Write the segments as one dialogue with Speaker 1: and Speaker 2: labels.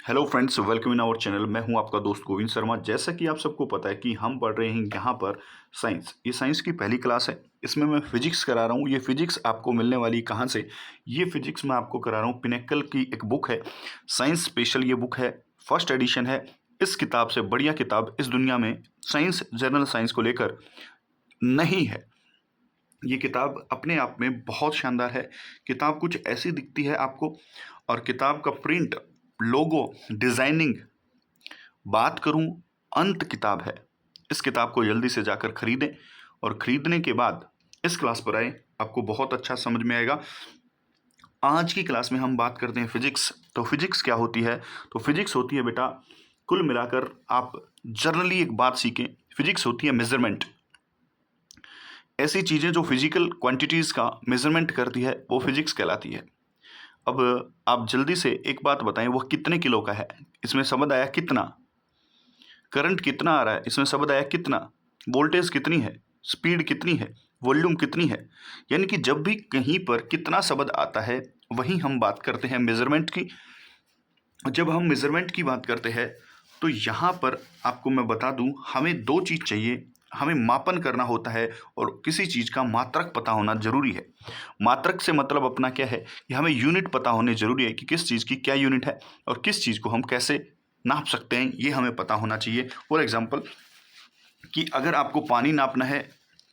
Speaker 1: Hello friends, welcome in our channel. मैं हूं आपका दोस्त गोविंद शर्मा। जैसा कि आप सबको पता है कि हम पढ़ रहे हैं यहाँ पर साइंस। ये साइंस की पहली क्लास है। इसमें मैं फिजिक्स करा रहा हूँ। ये फिजिक्स आपको मिलने वाली कहाँ से? ये फिजिक्स मैं आपको करा रहा हूँ पिनेकल की एक बुक है, साइंस स्पेशल। ये बुक है, फर्स्ट एडिशन है। इस किताब से बढ़िया किताब इस दुनिया में साइंस, जनरल साइंस को लेकर नहीं है। ये किताब अपने आप में बहुत शानदार है। किताब कुछ ऐसी दिखती है आपको, और किताब का प्रिंट, लोगो, डिजाइनिंग, बात करूं, अंत किताब है। इस किताब को जल्दी से जाकर खरीदें, और खरीदने के बाद इस क्लास पर आए, आपको बहुत अच्छा समझ में आएगा। आज की क्लास में हम बात करते हैं फिजिक्स। तो फिजिक्स क्या होती है? तो फिजिक्स होती है बेटा, कुल मिलाकर आप जनरली एक बात सीखें, फिजिक्स होती है मेजरमेंट। ऐसी चीजें जो फिजिकल क्वांटिटीज का मेजरमेंट करती है वो फिजिक्स कहलाती है। अब आप जल्दी से एक बात बताएं, वह कितने किलो का है? इसमें शब्द आया कितना। करंट कितना आ रहा है? इसमें शब्द आया कितना। वोल्टेज कितनी है, स्पीड कितनी है, वॉल्यूम कितनी है। यानी कि जब भी कहीं पर कितना शब्द आता है, वहीं हम बात करते हैं मेजरमेंट की। जब हम मेजरमेंट की बात करते हैं तो यहाँ पर आपको मैं बता दूं, हमें दो चीज़ चाहिए। हमें मापन करना होता है, और किसी चीज़ का मात्रक पता होना जरूरी है। मात्रक से मतलब अपना क्या है कि हमें यूनिट पता होने जरूरी है कि किस चीज़ की क्या यूनिट है, और किस चीज़ को हम कैसे नाप सकते हैं, ये हमें पता होना चाहिए। फॉर एग्जाम्पल, कि अगर आपको पानी नापना है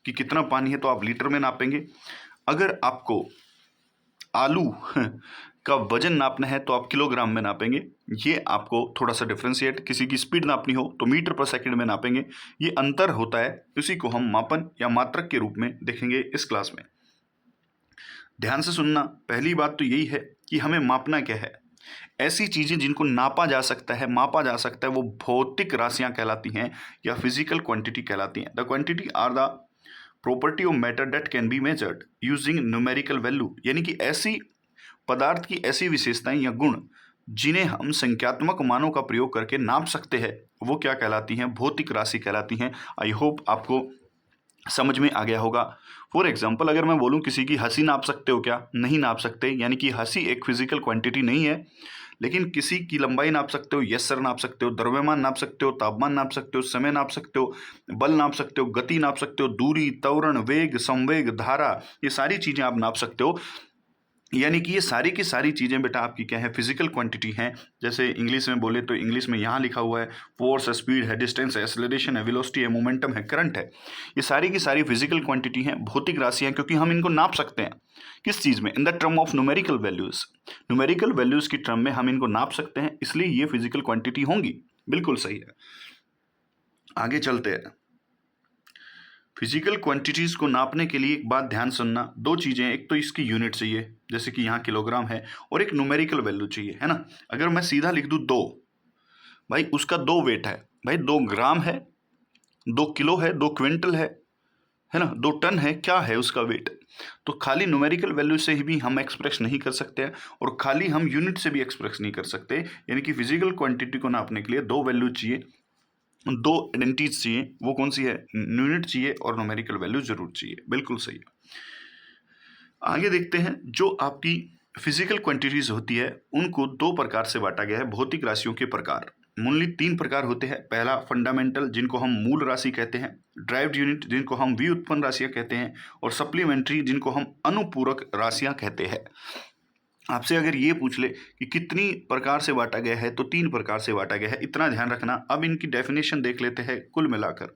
Speaker 1: कि कितना पानी है, तो आप लीटर में नापेंगे। अगर आपको आलू का वजन नापना है तो आप किलोग्राम में नापेंगे। ये आपको थोड़ा सा डिफ्रेंशिएट, किसी की स्पीड नापनी हो तो मीटर पर सेकंड में नापेंगे। ये अंतर होता है, इसी को हम मापन या मात्रक के रूप में देखेंगे इस क्लास में। ध्यान से सुनना। पहली बात तो यही है कि हमें मापना क्या है। ऐसी चीजें जिनको नापा जा सकता है, मापा जा सकता है, वो भौतिक राशियां कहलाती हैं या फिजिकल क्वांटिटी कहलाती हैं। The quantity are the property of matter that can be measured using numerical value. यानी कि ऐसी पदार्थ की ऐसी विशेषताएं या गुण जिन्हें हम संख्यात्मक मानों का प्रयोग करके नाप सकते हैं, वो क्या कहलाती हैं? भौतिक राशि कहलाती हैं। आई होप आपको समझ में आ गया होगा। फॉर एग्जाम्पल, अगर मैं बोलूं किसी की हंसी नाप सकते हो क्या? नहीं नाप सकते। यानी कि हंसी एक फिजिकल क्वांटिटी नहीं है। लेकिन किसी की लंबाई नाप सकते हो, यस सर नाप सकते हो, द्रव्यमान नाप सकते हो, तापमान नाप सकते हो, समय नाप सकते हो, बल नाप सकते हो, गति नाप सकते हो, दूरी, त्वरण, वेग, संवेग, धारा, ये सारी चीजें आप नाप सकते हो। यानी कि ये सारी की सारी चीज़ें बेटा आपकी क्या है? फिजिकल क्वांटिटी हैं। जैसे इंग्लिश में बोले तो इंग्लिश में यहाँ लिखा हुआ है फोर्स है, स्पीड है, डिस्टेंस है, एक्सेलरेशन है, वेलोसिटी है, मोमेंटम है, करंट है। ये सारी की सारी फिजिकल क्वांटिटी हैं, भौतिक राशि हैं, क्योंकि हम इनको नाप सकते हैं। किस चीज़ में? In the term of numerical values. Numerical values की टर्म में हम इनको नाप सकते हैं, इसलिए ये फिजिकल क्वांटिटी होंगी। बिल्कुल सही है। आगे चलते हैं। फिजिकल क्वांटिटीज को नापने के लिए एक बात ध्यान सुनना, दो चीजें। एक तो इसकी यूनिट चाहिए, जैसे कि यहाँ किलोग्राम है, और एक न्यूमेरिकल वैल्यू चाहिए, है ना। अगर मैं सीधा लिख दूं दो, भाई उसका दो वेट है। भाई 2 ग्राम है, 2 किलो है, 2 क्विंटल है ना, 2 टन है, क्या है उसका वेट? तो खाली न्यूमेरिकल वैल्यू से ही भी हम एक्सप्रेस नहीं कर सकते हैं, और खाली हम यूनिट से भी एक्सप्रेस नहीं कर सकते। यानी कि फिजिकल क्वांटिटी को नापने के लिए दो वैल्यू चाहिए, दो आइडेंटिटीज चाहिए। वो कौन सी है? यूनिट चाहिए और न्यूमेरिकल वैल्यू जरूर चाहिए। बिल्कुल सही है। आगे देखते हैं। जो आपकी फिजिकल क्वांटिटीज होती है उनको दो प्रकार से बांटा गया है, भौतिक राशियों के प्रकार। मूलली 3 प्रकार होते हैं। पहला फंडामेंटल, जिनको हम मूल राशि कहते हैं, ड्राइव्ड यूनिट, जिनको हम व्युत्पन्न राशियां कहते हैं, और सप्लीमेंट्री, जिनको हम अनुपूरक राशियां कहते हैं। आपसे अगर ये पूछ ले कि कितनी प्रकार से बांटा गया है, तो 3 प्रकार से बांटा गया है, इतना ध्यान रखना। अब इनकी डेफिनेशन देख लेते हैं कुल मिलाकर।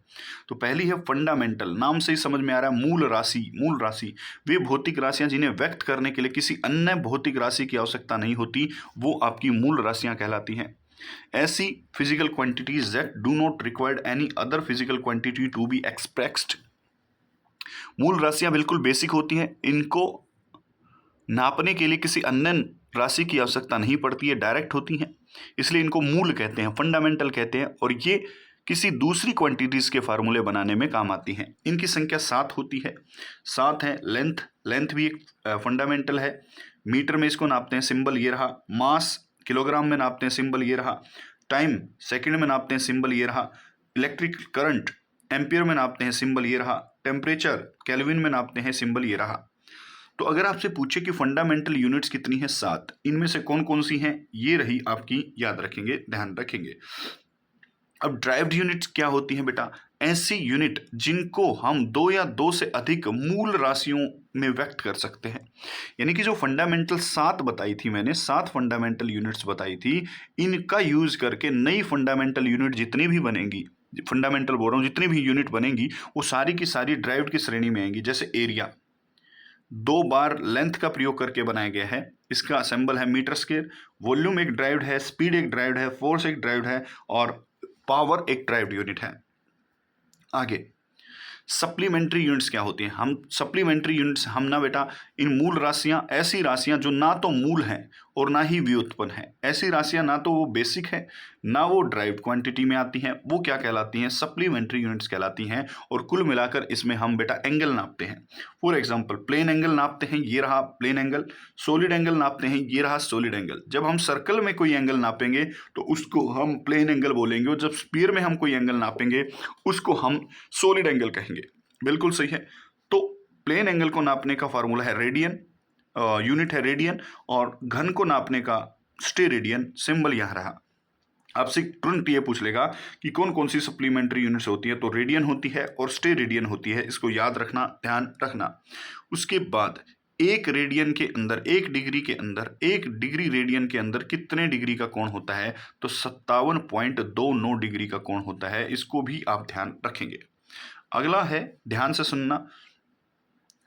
Speaker 1: तो पहली है फंडामेंटल। नाम से ही समझ में आ रहा है, मूल राशि। मूल राशि वे भौतिक राशियां जिन्हें व्यक्त करने के लिए किसी अन्य भौतिक राशि की आवश्यकता नहीं होती, वो आपकी मूल राशियां कहलाती हैं। ऐसी physical quantities that do not required any other physical quantity to be expressed. मूल राशियां बिल्कुल बेसिक होती हैं, इनको नापने के लिए किसी अन्य राशि की आवश्यकता नहीं पड़ती है, डायरेक्ट होती हैं, इसलिए इनको मूल कहते हैं, फंडामेंटल कहते हैं। और ये किसी दूसरी क्वांटिटीज के फार्मूले बनाने में काम आती हैं। इनकी संख्या 7 होती है। 7 है। लेंथ, लेंथ भी एक फंडामेंटल है। मीटर में इसको नापते हैं, सिंबल ये रहा। मास, किलोग्राम में नापते हैं, सिंबल ये रहा। टाइम, सेकंड में नापते हैं, सिंबल ये रहा। इलेक्ट्रिक करंट, एम्पियर में नापते हैं, सिंबल ये रहा। टेम्परेचर, केल्विन में नापते हैं, सिंबल ये रहा। तो अगर आपसे पूछे कि फंडामेंटल यूनिट्स कितनी है, 7, इनमें से कौन कौन सी हैं, ये रही आपकी, याद रखेंगे, ध्यान रखेंगे। अब ड्राइव्ड यूनिट्स क्या होती हैं बेटा? ऐसी यूनिट जिनको हम 2 या 2 से अधिक मूल राशियों में व्यक्त कर सकते हैं। यानी कि जो फंडामेंटल 7 बताई थी मैंने, 7 फंडामेंटल यूनिट्स बताई थी, इनका यूज करके नई फंडामेंटल यूनिट जितनी भी बनेंगी, फंडामेंटल बोल रहा हूं, जितनी भी यूनिट बनेंगी वो सारी की सारी ड्राइव्ड की श्रेणी में आएंगी। जैसे एरिया 2 बार लेंथ का प्रयोग करके बनाया गया है, इसका सिंबल है मीटर स्क्वायर। वॉल्यूम एक ड्राइव्ड है, स्पीड एक ड्राइव्ड है, फोर्स एक ड्राइव्ड है और पावर एक ड्राइव्ड यूनिट है। आगे सप्लीमेंट्री यूनिट्स क्या होती हैं? हम सप्लीमेंट्री यूनिट्स, हम ना बेटा इन मूल राशियां, ऐसी राशियां जो ना तो मूल हैं और ना ही व्युत्पन्न है, ऐसी राशियां ना तो वो बेसिक है ना वो ड्राइव्ड क्वांटिटी में आती हैं, वो क्या कहलाती हैं? सप्लीमेंट्री यूनिट्स कहलाती हैं। और कुल मिलाकर इसमें हम बेटा एंगल नापते हैं। फॉर एग्जांपल प्लेन एंगल नापते हैं, ये रहा प्लेन एंगल। सॉलिड एंगल नापते हैं, ये रहा सॉलिड एंगल। जब हम सर्कल में कोई एंगल नापेंगे तो उसको हम प्लेन एंगल बोलेंगे, और जब स्फीयर में हम कोई एंगल नापेंगे उसको हम सॉलिड एंगल कहेंगे। बिल्कुल सही है। तो प्लेन एंगल को नापने का फार्मूला है रेडियन, यूनिट है रेडियन, और घन को नापने का स्टेरेडियन, सिंबल यहां रहा। आपसे तुरंत ये पूछ लेगा कि कौन कौन सी सप्लीमेंट्री यूनिट्स होती है, तो रेडियन होती है और स्टेरेडियन होती है, इसको याद रखना, ध्यान रखना। उसके बाद 1 रेडियन के अंदर, 1 डिग्री के अंदर, 1 डिग्री रेडियन के अंदर कितने डिग्री का कोण होता है? तो 57.29 डिग्री का कोण होता है। इसको भी आप ध्यान रखेंगे। अगला है, ध्यान से सुनना,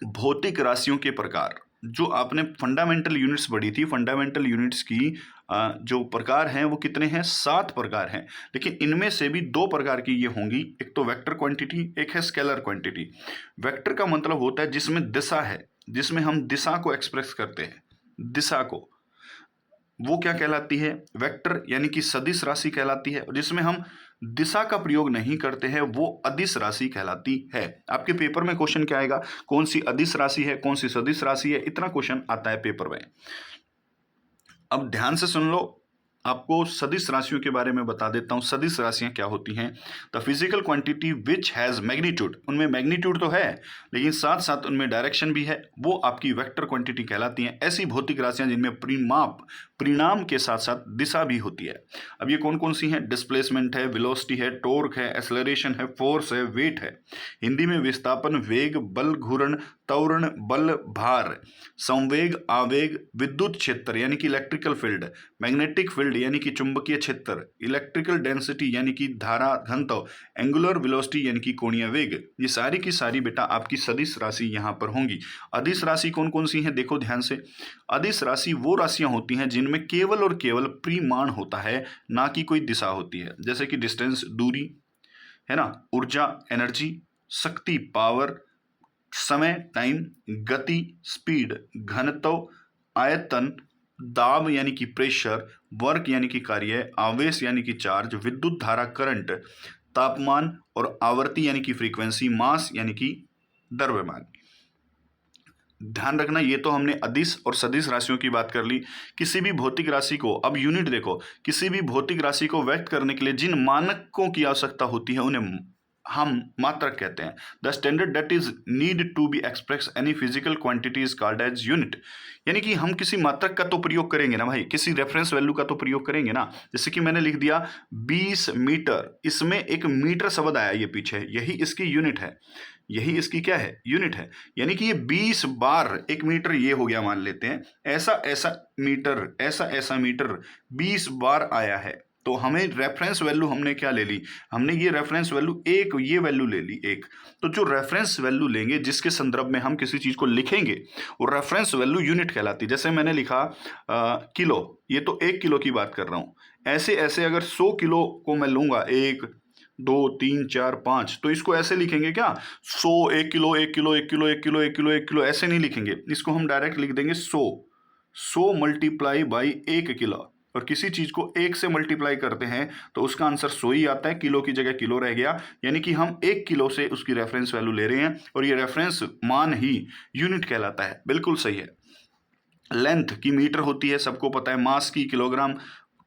Speaker 1: भौतिक राशियों के प्रकार। जो आपने फंडामेंटल यूनिट्स पढ़ी थी, फंडामेंटल यूनिट्स की जो प्रकार हैं वो कितने हैं? 7 प्रकार हैं। लेकिन इनमें से भी 2 प्रकार की ये होंगी, एक तो वेक्टर क्वांटिटी, एक है स्केलर क्वांटिटी। वेक्टर का मतलब होता है जिसमें दिशा है, जिसमें हम दिशा को एक्सप्रेस करते हैं, दिशा को, वो क्या कहलाती है? वेक्टर, यानी कि सदिश राशि कहलाती है। और जिसमें हम दिशा का प्रयोग नहीं करते हैं वो अदिश राशि कहलाती है। आपके पेपर में क्वेश्चन क्या आएगा? कौन सी अदिश राशि है, कौन सी सदिश राशि है, इतना क्वेश्चन आता है पेपर में। अब ध्यान से सुन लो, आपको सदिश राशियों के बारे में बता देता हूं। सदिश राशियां क्या होती हैं? The physical quantity which has magnitude, उनमें मैग्नीट्यूड तो है लेकिन साथ साथ उनमें डायरेक्शन भी है, वो आपकी वेक्टर क्वांटिटी कहलाती हैं। ऐसी भौतिक राशियां जिनमें परिणाम के साथ साथ दिशा भी होती है। अब ये कौन कौन सी हैं? डिस्प्लेसमेंट है, वेलोसिटी है, टॉर्क है, एक्सेलरेशन है, फोर्स है, वेट है। हिंदी में विस्थापन, वेग, बल, घूर्ण, त्वरण, बल, भार, संवेग, आवेग, विद्युत क्षेत्र यानी कि इलेक्ट्रिकल फील्ड, मैग्नेटिक फील्ड यानी कि चुंबकीय क्षेत्र, इलेक्ट्रिकल डेंसिटी यानी कि धारा घनत्व, एंगुलर वेलोसिटी यानी कि कोणीय वेग, ये सारी की सारी बेटा आपकी सदिश राशि यहां पर होंगी। अदिश राशि कौन कौन सी हैं? देखो ध्यान से। अदिश राशि वो राशियां होती हैं जिनमें केवल और केवल परिमाण होता है, ना कि कोई दिशा होती है। जैसे कि डिस्टेंस, दूरी है ना, ऊर्जा, एनर्जी, शक्ति, पावर, समय, टाइम, गति, स्पीड, घनत्व, आयतन, दाब यानी कि प्रेशर, वर्क यानी कि कार्य, आवेश यानी कि चार्ज, विद्युत धारा करंट, तापमान और आवर्ती यानी कि फ्रीक्वेंसी, मास यानी कि द्रव्यमान। ध्यान रखना, ये तो हमने अदिश और सदिश राशियों की बात कर ली। किसी भी भौतिक राशि को, अब यूनिट देखो, किसी भी भौतिक राशि को व्यक्त करने के लिए जिन मानकों की आवश्यकता होती है उन्हें हम मात्रक कहते हैं। The standard that is need to be express any physical quantity is called as unit. यानी कि हम किसी मात्रक का तो प्रयोग करेंगे ना भाई, किसी रेफरेंस वैल्यू का तो प्रयोग करेंगे ना। जैसे कि मैंने लिख दिया 20 मीटर, इसमें एक मीटर शब्द आया ये पीछे, यही इसकी यूनिट है, यही इसकी क्या है? यूनिट है। यानी कि ये 20 बार 1 मीटर ये हो गया, मान लेते हैं ऐसा ऐसा मीटर, ऐसा ऐसा मीटर 20 बार आया है। तो हमें रेफरेंस वैल्यू हमने क्या ले ली? हमने ये रेफरेंस वैल्यू एक, ये वैल्यू ले ली एक। तो जो रेफरेंस वैल्यू लेंगे जिसके संदर्भ में हम किसी चीज को लिखेंगे वो रेफरेंस वैल्यू यूनिट कहलाती है। जैसे मैंने लिखा किलो, ये तो 1 किलो की बात कर रहा हूं। ऐसे ऐसे अगर 100 किलो को मैं लूंगा, 1 2 3 4 5, तो इसको ऐसे लिखेंगे क्या? 100, 1 kilo, 1 kilo, 1 kilo, 1 kilo, 1 kilo, 1 kilo, ऐसे नहीं लिखेंगे। इसको हम डायरेक्ट लिख देंगे 100 मल्टीप्लाई बाई 1 किलो। और किसी चीज को 1 से मल्टीप्लाई करते हैं तो उसका आंसर 100 ही आता है, किलो की जगह किलो रह गया। यानी कि हम 1 किलो से उसकी रेफरेंस वैल्यू ले रहे हैं और ये रेफरेंस मान ही यूनिट कहलाता है। बिल्कुल सही है। लेंथ की मीटर होती है, सबको पता है। मास की किलोग्राम,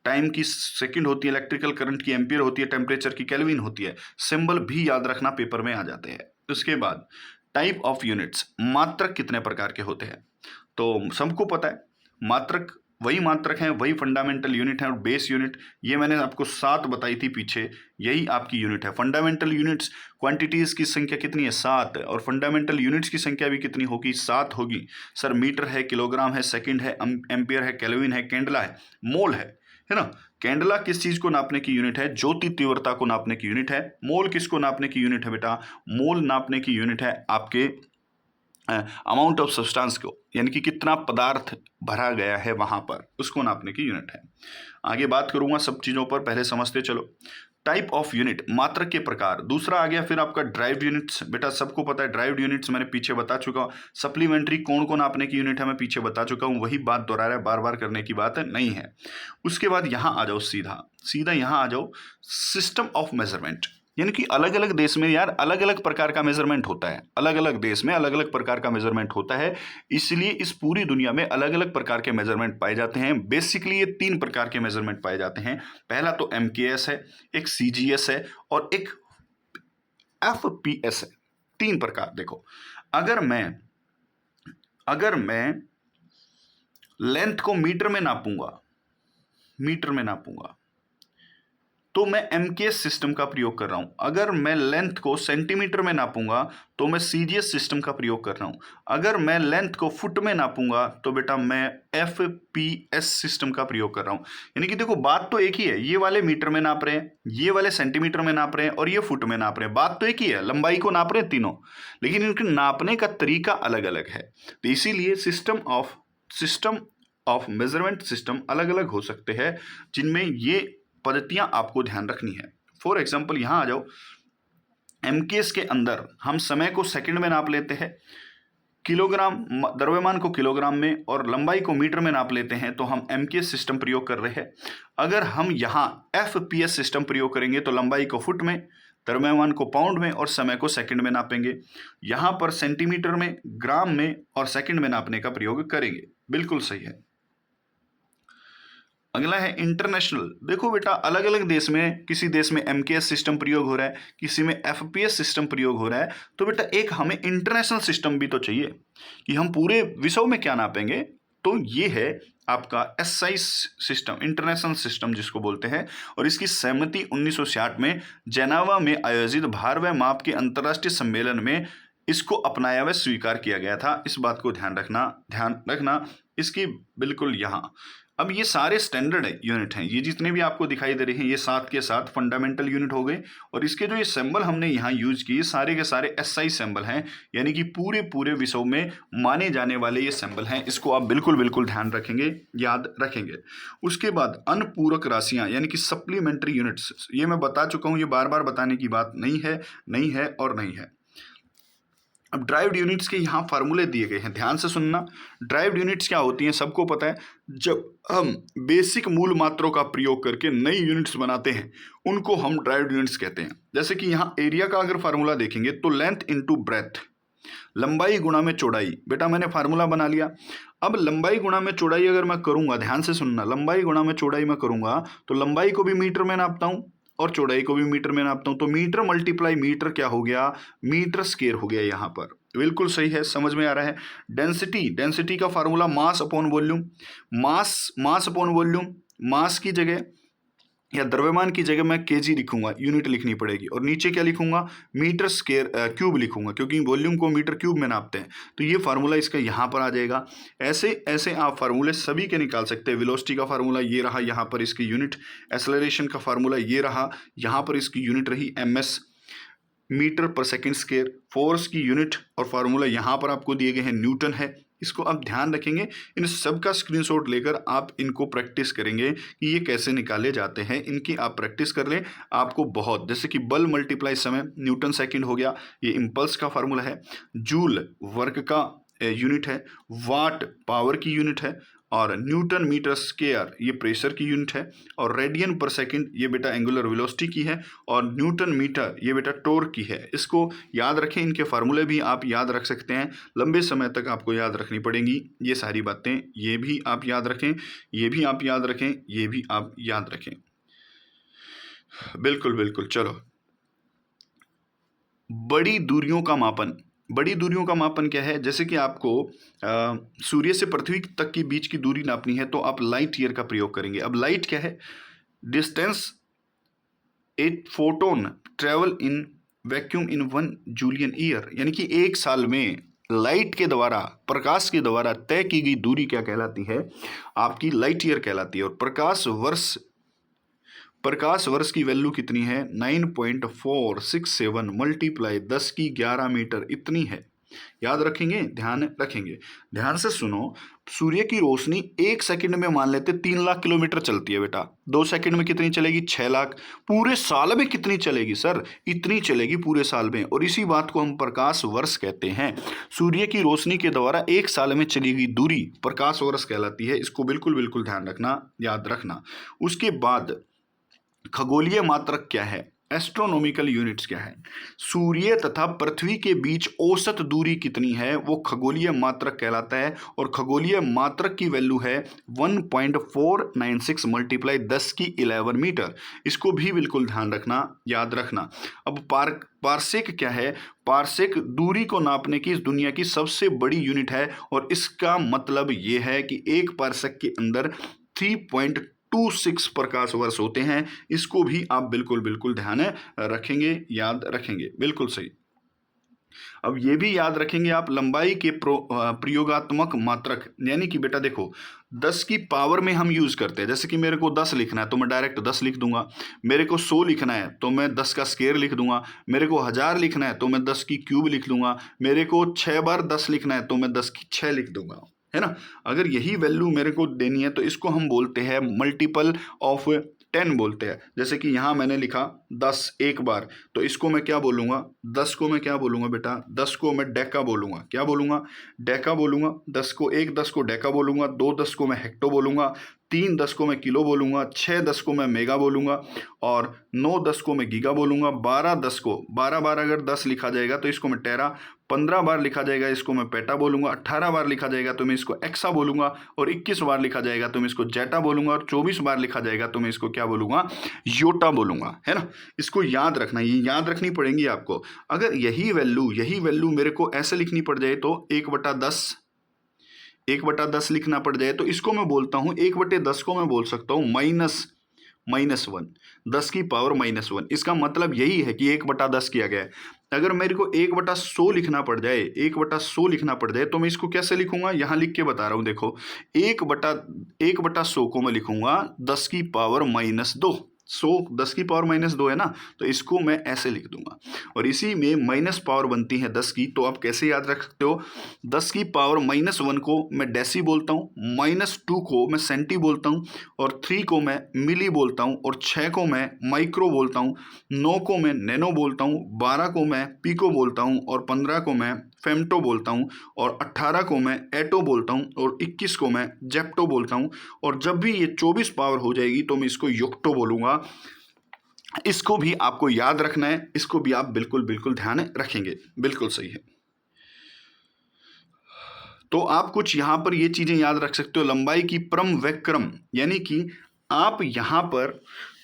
Speaker 1: टाइम की सेकंड होती है, इलेक्ट्रिकल करंट की एम्पियर होती है, टेम्परेचर की केल्विन होती है। सिंबल भी याद रखना, पेपर में आ जाते हैं। उसके बाद टाइप ऑफ यूनिट्स, मात्रक कितने प्रकार के होते हैं? तो सबको पता है मात्रक वही मात्रक हैं, वही फंडामेंटल यूनिट है। और बेस यूनिट ये मैंने आपको 7 बताई थी पीछे, यही आपकी यूनिट है। फंडामेंटल यूनिट्स क्वांटिटीज़ की संख्या कितनी है? 7। और फंडामेंटल यूनिट्स की संख्या भी कितनी होगी? 7 होगी। सर मीटर है, किलोग्राम है, सेकंड है, एम्पियर है, केल्विन है, कैंडला है, मोल है ना। कैंडला किस चीज को नापने की यूनिट है? ज्योति तीव्रता को नापने की यूनिट है। मोल किसको नापने की यूनिट है बेटा? मोल नापने की यूनिट है आपके अमाउंट ऑफ सब्सटेंस को, यानी कि कितना पदार्थ भरा गया है वहां पर, उसको नापने की यूनिट है। आगे बात करूंगा सब चीजों पर, पहले समझते चलो। टाइप ऑफ यूनिट, मात्रक के प्रकार। दूसरा आ गया फिर आपका ड्राइव्ड यूनिट्स। बेटा सबको पता है ड्राइव्ड यूनिट्स मैंने पीछे बता चुका हूं। सप्लीमेंट्री कोण को नापने की यूनिट है, मैं पीछे बता चुका हूं, वही बात दोहरा रहा है, बार बार करने की बात नहीं है। उसके बाद यहां आ जाओ, सीधा सीधा यहां आ जाओ, सिस्टम ऑफ मेजरमेंट। यानी कि अलग अलग देश में यार अलग अलग प्रकार का मेजरमेंट होता है, अलग अलग देश में अलग अलग प्रकार का मेजरमेंट होता है, इसलिए इस पूरी दुनिया में अलग अलग प्रकार के मेजरमेंट पाए जाते हैं। बेसिकली ये 3 प्रकार के मेजरमेंट पाए जाते हैं। पहला तो MKS है, एक CGS है और एक FPS है। 3 प्रकार। देखो, अगर मैं लेंथ को मीटर में नापूंगा तो मैं MKS सिस्टम का प्रयोग कर रहा हूं। अगर मैं लेंथ को सेंटीमीटर में नापूंगा तो मैं CGS सिस्टम का प्रयोग कर रहा हूं। अगर मैं लेंथ को फुट में नापूंगा तो बेटा मैं FPS सिस्टम का प्रयोग कर रहा हूं। यानी कि देखो बात तो एक ही है, ये वाले मीटर में नाप रहे हैं, ये वाले सेंटीमीटर में नाप रहे हैं और ये फुट में नाप रहे हैं। बात तो एक ही है, लंबाई को नाप रहे हैं तीनों, लेकिन इनके नापने का तरीका अलग अलग है। तो इसीलिए सिस्टम ऑफ मेजरमेंट सिस्टम अलग अलग हो सकते हैं, जिनमें ये पद्धतियां आपको ध्यान रखनी है। फॉर एग्जाम्पल यहां आ जाओ, MKS के अंदर हम समय को सेकंड में नाप लेते हैं, किलोग्राम द्रव्यमान को किलोग्राम में और लंबाई को मीटर में नाप लेते हैं, तो हम MKS सिस्टम प्रयोग कर रहे हैं। अगर हम यहां FPS सिस्टम प्रयोग करेंगे तो लंबाई को फुट में, द्रव्यमान को पाउंड में और समय को सेकंड में नापेंगे। यहां पर सेंटीमीटर में, ग्राम में और सेकंड में नापने का प्रयोग करेंगे। बिल्कुल सही है। अगला है इंटरनेशनल। देखो बेटा अलग अलग देश में, किसी देश में MKS सिस्टम प्रयोग हो रहा है, किसी में FPS सिस्टम प्रयोग हो रहा है, तो बेटा एक हमें इंटरनेशनल सिस्टम भी तो चाहिए कि हम पूरे विश्व में क्या नापेंगे। तो ये है आपका SI सिस्टम, इंटरनेशनल सिस्टम जिसको बोलते हैं, और इसकी सहमति 1960 में जेनेवा में आयोजित भार व माप के अंतर्राष्ट्रीय सम्मेलन में इसको अपनाया व स्वीकार किया गया था। इस बात को ध्यान रखना इसकी बिल्कुल। यहाँ अब ये सारे स्टैंडर्ड यूनिट हैं, ये जितने भी आपको दिखाई दे रहे हैं, ये 7 के 7 फंडामेंटल यूनिट हो गए। और इसके जो ये सिंबल हमने यहाँ यूज किए, सारे के सारे SI सिंबल हैं, यानी कि पूरे विश्व में माने जाने वाले ये सिंबल हैं। इसको आप बिल्कुल ध्यान रखेंगे, याद रखेंगे। उसके बाद अनुपूरक राशियां, यानी कि सप्लीमेंट्री यूनिट्स, ये मैं बता चुका हूँ, ये बार बार बताने की बात नहीं है और नहीं है। अब ड्राइव्ड यूनिट्स के यहाँ फार्मूले दिए गए हैं, ध्यान से सुनना। ड्राइव्ड यूनिट्स क्या होती हैं सबको पता है। जब हम बेसिक मूल मात्रों का प्रयोग करके नई यूनिट्स बनाते हैं, उनको हम ड्राइव्ड यूनिट्स कहते हैं। जैसे कि यहाँ एरिया का अगर फार्मूला देखेंगे तो लेंथ इंटू ब्रेथ, लंबाई गुणा में चौड़ाई। बेटा मैंने फार्मूला बना लिया। अब लंबाई गुणा में चौड़ाई अगर मैं करूंगा, ध्यान से सुनना, लंबाई गुणा में चौड़ाई मैं करूंगा तो लंबाई को भी मीटर में नापता हूं और चौड़ाई को भी मीटर में नापता हूं, तो मीटर मल्टीप्लाई मीटर क्या हो गया? मीटर स्क्वायर हो गया यहां पर। बिल्कुल सही है, समझ में आ रहा है। डेंसिटी का formula mass upon volume. Mass upon volume, mass की जगह या द्रव्यमान की जगह मैं kg लिखूंगा, यूनिट लिखनी पड़ेगी, और नीचे क्या लिखूंगा? मीटर स्क्वायर क्यूब लिखूंगा, क्योंकि वॉल्यूम को मीटर क्यूब में नापते हैं। तो ये फार्मूला इसका यहाँ पर आ जाएगा। ऐसे आप फार्मूले सभी के निकाल सकते हैं। वेलोसिटी का फार्मूला ये रहा, यहाँ पर इसकी यूनिट। एक्सेलरेशन का फार्मूला ये रहा, यहाँ पर इसकी यूनिट रही ms, मीटर पर सेकेंड स्क्वायर। फोर्स की यूनिट और फार्मूला यहाँ पर आपको दिए गए हैं, न्यूटन है। इसको आप ध्यान रखेंगे, इन सब का स्क्रीनशॉट लेकर आप इनको प्रैक्टिस करेंगे कि ये कैसे निकाले जाते हैं। इनकी आप प्रैक्टिस कर लें, आपको बहुत, जैसे कि बल मल्टीप्लाई समय, न्यूटन सेकंड हो गया, ये इम्पल्स का फार्मूला है। जूल वर्क का यूनिट है, वाट पावर की यूनिट है, और न्यूटन मीटर स्क्वायर ये प्रेशर की यूनिट है, और रेडियन पर सेकंड ये बेटा एंगुलर वेलोसिटी की है, और न्यूटन मीटर ये बेटा टॉर्क की है। इसको याद रखें, इनके फार्मूले भी आप याद रख सकते हैं, लंबे समय तक आपको याद रखनी पड़ेंगी ये सारी बातें। ये भी आप याद रखें, ये भी आप याद रखें, ये भी आप याद रखें। बिल्कुल। चलो, बड़ी दूरियों का मापन, बड़ी दूरियों का मापन क्या है, जैसे कि आपको सूर्य से पृथ्वी तक की बीच की दूरी नापनी है तो आप लाइट ईयर का प्रयोग करेंगे। अब लाइट क्या है, distance a photon travel in vacuum in 1 Julian year, यानी कि एक साल में लाइट के द्वारा, प्रकाश के द्वारा तय की गई दूरी क्या कहलाती है, आपकी लाइट ईयर कहलाती है। और प्रकाश वर्ष की वैल्यू कितनी है, 9.467 मल्टीप्लाई 10 की 11 मीटर इतनी है। याद रखेंगे, ध्यान रखेंगे, ध्यान से सुनो। सूर्य की रोशनी 1 सेकंड में मान लेते 3 लाख किलोमीटर चलती है बेटा, 2 सेकंड में कितनी चलेगी, 6 लाख। पूरे साल में कितनी चलेगी सर, इतनी चलेगी पूरे साल में। और इसी बात को हम प्रकाश वर्ष कहते हैं। सूर्य की रोशनी के द्वारा एक साल में चली गई दूरी प्रकाश वर्ष कहलाती है। इसको बिल्कुल बिल्कुल ध्यान रखना, याद रखना। उसके बाद खगोलीय मात्रक क्या है, एस्ट्रोनॉमिकल यूनिट्स क्या है, सूर्य तथा पृथ्वी के बीच औसत दूरी कितनी है, वो खगोलीय मात्रक कहलाता है। और खगोलीय मात्रक की वैल्यू है 1.496 मल्टीप्लाई 10 की 11 मीटर। इसको भी बिल्कुल ध्यान रखना, याद रखना। अब पारसेक क्या है, पारसेक दूरी को नापने की इस दुनिया की सबसे बड़ी यूनिट है। और इसका मतलब ये है कि एक पारसेक के अंदर 3.26 प्रकाश वर्ष होते हैं। इसको भी आप बिल्कुल बिल्कुल ध्यान रखेंगे, याद रखेंगे, बिल्कुल सही। अब ये भी याद रखेंगे आप, लंबाई के प्रयोगात्मक मात्रक, यानी कि बेटा देखो 10 की पावर में हम यूज करते हैं। जैसे कि मेरे को 10 लिखना है तो मैं डायरेक्ट 10 लिख दूंगा, मेरे को 100 लिखना है तो मैं 10 का स्केयर लिख दूंगा, मेरे को 1000 लिखना है तो मैं 10 की क्यूब लिख दूंगा, मेरे को 6 बार 10 लिखना है तो मैं 10 की 6 लिख दूंगा, है ना। अगर यही वैल्यू मेरे को देनी है तो इसको हम बोलते हैं मल्टीपल ऑफ 10 बोलते हैं। जैसे कि यहाँ मैंने लिखा 10 एक बार, तो इसको मैं क्या बोलूँगा, 10 को मैं क्या बोलूँगा बेटा, 10 को मैं डेका बोलूँगा। क्या बोलूँगा, डेका बोलूँगा। 10 को डेका बोलूँगा। 2 10 को मैं हेक्टो बोलूँगा। 3 10 को मैं किलो बोलूँगा। 6 10 को मैं मेगा बोलूँगा। और 9 10 को मैं गीगा बोलूँगा। 12 10 को 12 बार अगर 10 लिखा जाएगा तो इसको मैं टेरा, 15 बार लिखा जाएगा इसको मैं पेटा बोलूँगा। 18 बार लिखा जाएगा तो मैं इसको एक्सा बोलूँगा। और 21 बार लिखा जाएगा तो मैं इसको जेटा बोलूँगा। और 24 बार लिखा जाएगा तो मैं इसको क्या बोलूँगा, योटा बोलूँगा, है ना। इसको याद रखना, ये याद रखनी पड़ेंगी आपको। अगर यही वैल्यू मेरे को ऐसे लिखनी पड़ जाए तो 1/10 लिखना पड़ जाए तो इसको मैं बोलता हूँ 1/10 को मैं बोल सकता हूँ -1, 10 की पावर -1। इसका मतलब यही है कि 1/10 किया गया है। अगर मेरे को 1/100 लिखना पड़ जाए, 1/100 लिखना पड़ जाए तो मैं इसको कैसे लिखूंगा, यहां लिख के बता रहा हूं। देखो 1/100 को मैं लिखूंगा 10 की पावर -2। 100 10 की पावर -2 है ना, तो इसको मैं ऐसे लिख दूंगा। और इसी में माइनस पावर बनती है 10 की, तो आप कैसे याद रख सकते हो, 10 की पावर -1 को मैं डेसी बोलता हूँ, -2 को मैं सेंटी बोलता हूँ, और 3 को मैं मिली बोलता हूँ, और 6 को मैं माइक्रो बोलता हूँ, 9 को मैं नैनो बोलता हूँ, 12 को मैं पीको बोलता हूँ, और 15 को मैं फेमटो बोलता हूँ, और 18 को मैं एटो बोलता हूँ, और 21 को मैं जेप्टो बोलता हूँ। और जब भी ये 24 पावर हो जाएगी तो मैं इसको युक्टो बोलूँगा। इसको भी आपको याद रखना है, इसको भी आप बिल्कुल बिल्कुल ध्यान रखेंगे, बिल्कुल सही है। तो आप कुछ यहां पर ये चीजें याद रख सकते हो, लंबाई की परम वक्रम, यानी कि आप यहां पर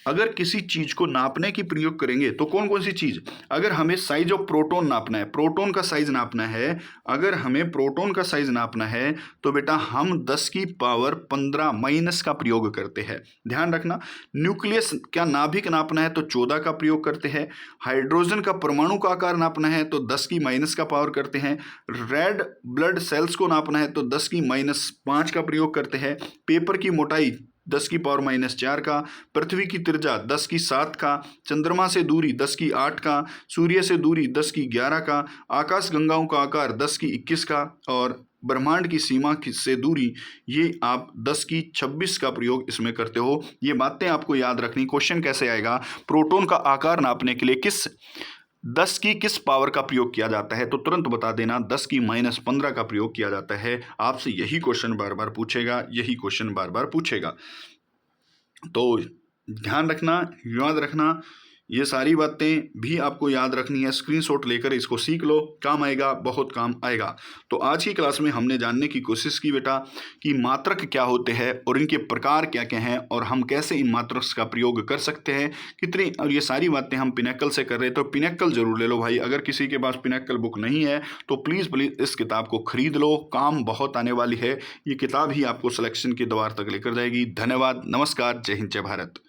Speaker 1: अगर किसी चीज को नापने की प्रयोग करेंगे तो कौन कौन सी चीज, अगर हमें साइज ऑफ प्रोटॉन नापना है, प्रोटॉन का साइज नापना है, अगर हमें प्रोटॉन का साइज नापना है तो बेटा हम 10 की पावर 15 माइनस का प्रयोग करते हैं। ध्यान रखना, न्यूक्लियस क्या नाभिक नापना है तो 14 का प्रयोग करते हैं। हाइड्रोजन का परमाणु का आकार नापना है तो 10 की माइनस का पावर करते हैं। रेड ब्लड सेल्स को नापना है तो 10 की -5 का प्रयोग करते हैं। पेपर की मोटाई 10 की पावर -4 का, पृथ्वी की त्रिज्या 10 की 7 का, चंद्रमा से दूरी 10 की 8 का, सूर्य से दूरी 10 की 11 का, आकाश गंगाओं का आकार 10 की 21 का, और ब्रह्मांड की सीमा से दूरी ये आप 10 की 26 का प्रयोग इसमें करते हो। ये बातें आपको याद रखनी। क्वेश्चन कैसे आएगा, प्रोटॉन का आकार नापने के लिए 10 की किस पावर का प्रयोग किया जाता है, तो तुरंत बता देना 10 की -15 का प्रयोग किया जाता है। आपसे यही क्वेश्चन बार बार पूछेगा, यही क्वेश्चन बार बार पूछेगा। तो ध्यान रखना, याद रखना, ये सारी बातें भी आपको याद रखनी है, स्क्रीनशॉट लेकर इसको सीख लो, काम आएगा, बहुत काम आएगा। तो आज की क्लास में हमने जानने की कोशिश की बेटा कि मात्रक क्या होते हैं और इनके प्रकार क्या क्या हैं और हम कैसे इन मात्रक का प्रयोग कर सकते हैं, कितनी, और ये सारी बातें हम पिनैकल से कर रहे हैं। तो पिनैकल जरूर ले लो भाई, अगर किसी के पास पिनैकल बुक नहीं है तो प्लीज़ प्लीज़ इस किताब को खरीद लो, काम बहुत आने वाली है। ये किताब ही आपको सिलेक्शन के द्वार तक लेकर जाएगी। धन्यवाद, नमस्कार, जय हिंद, जय भारत।